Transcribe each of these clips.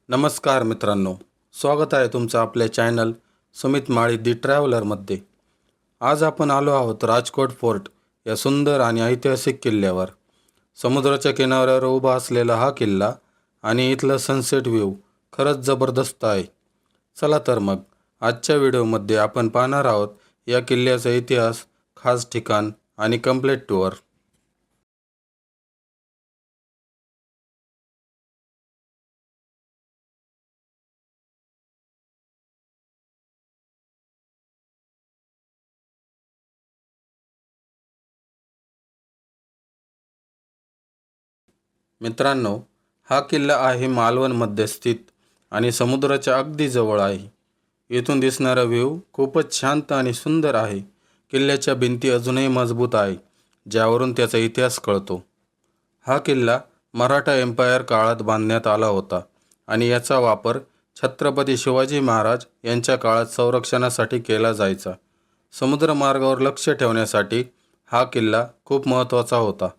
नमस्कार मित्रांनो, स्वागत आहे तुमचं आपल्या चॅनल सुमित माळी दी ट्रॅव्हलरमध्ये। आज आपण आलो आहोत राजकोट फोर्ट या सुंदर आणि ऐतिहासिक किल्ल्यावर। समुद्राच्या किनाऱ्यावर उभा असलेला हा किल्ला आणि इथलं सनसेट व्ह्यू खरंच जबरदस्त आहे। चला तर मग आजच्या व्हिडिओमध्ये आपण पाहणार आहोत या किल्ल्याचा इतिहास, खास ठिकाण आणि कंप्लीट टूर। मित्रांनो, हा किल्ला आहे मालवणमध्ये स्थित आणि समुद्राच्या अगदी जवळ आहे। येथून दिसणारा व्ह्यू खूपच शांत आणि सुंदर आहे। किल्ल्याच्या भिंती अजूनही मजबूत आहे, ज्यावरून त्याचा इतिहास कळतो। हा किल्ला मराठा एम्पायर काळात बांधण्यात आला होता आणि याचा वापर छत्रपती शिवाजी महाराज यांच्या काळात संरक्षणासाठी केला जायचा। समुद्रमार्गावर लक्ष ठेवण्यासाठी हा किल्ला खूप महत्त्वाचा होता।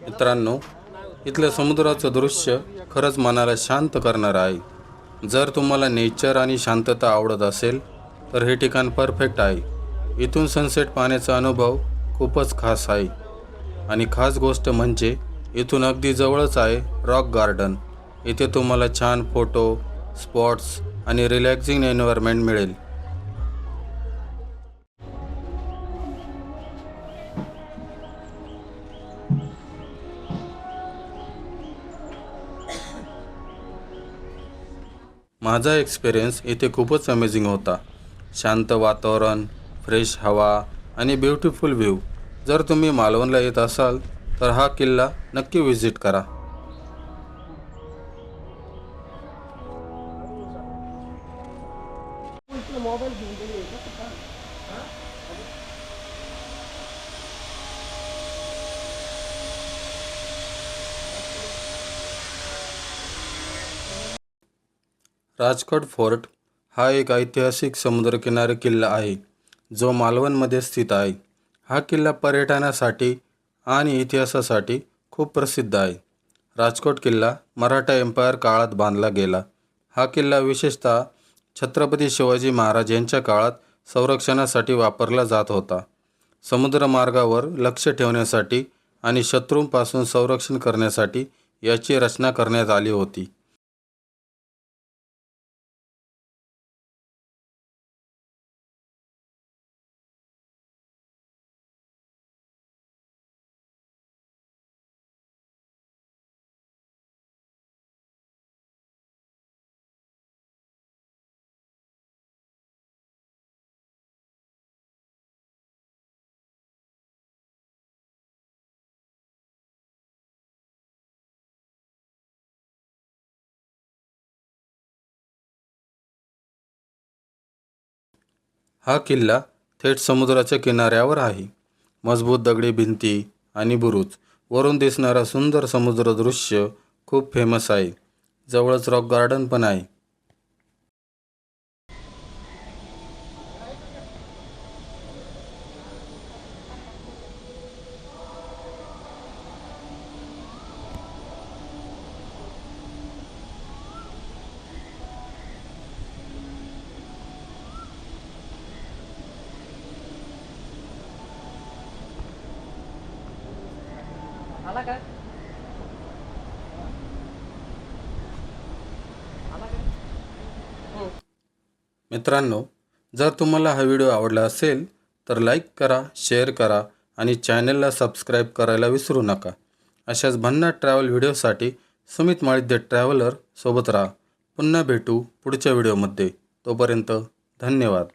मित्रांनो, इथलं समुद्राचं दृश्य खरंच मनाला शांत करणारं आहे। जर तुम्हाला नेचर आणि शांतता आवडत असेल तर हे ठिकाण परफेक्ट आहे। इथून सनसेट पाहण्याचा अनुभव खूपच खास आहे आणि खास गोष्ट म्हणजे इथून अगदी जवळच आहे रॉक गार्डन। इथे तुम्हाला छान फोटो स्पॉट्स आणि रिलॅक्सिंग एन्व्हायरमेंट मिळेल। माझा एक्सपिरियन्स इथे खूपच अमेझिंग होता। शांत वातावरण, फ्रेश हवा आणि ब्युटिफुल व्ह्यू। जर तुम्ही मालवणला येत असाल तर हा किल्ला नक्की व्हिजिट करा। राजकोट फोर्ट हा एक ऐतिहासिक समुद्रकिनारी किल्ला आहे, जो मालवणमध्ये स्थित आहे। हा किल्ला पर्यटनासाठी आणि इतिहासासाठी खूप प्रसिद्ध आहे। राजकोट किल्ला मराठा एम्पायर काळात बांधला गेला। हा किल्ला विशेषतः छत्रपती शिवाजी महाराज यांच्या काळात संरक्षणासाठी वापरला जात होता। समुद्रमार्गावर लक्ष ठेवण्यासाठी आणि शत्रूंपासून संरक्षण करण्यासाठी याची रचना करण्यात आली होती। हा किल्ला थेट समुद्राच्या किनाऱ्यावर आहे। मजबूत दगडी भिंती आणि बुरुज, वरून दिसणारा सुंदर समुद्र दृश्य खूप फेमस आहे। जवळच रॉक गार्डन पण आहे। मित्रांनो, जर तुम्हाला हा व्हिडिओ आवडला असेल तर लाईक करा, शेअर करा आणि चॅनलला सबस्क्राईब करायला विसरू नका। अशाच भन्नाट ट्रॅव्हल व्हिडिओसाठी सुमित माळी द ट्रॅव्हलर सोबत राहा। पुन्हा भेटू पुढच्या व्हिडिओमध्ये। तोपर्यंत धन्यवाद।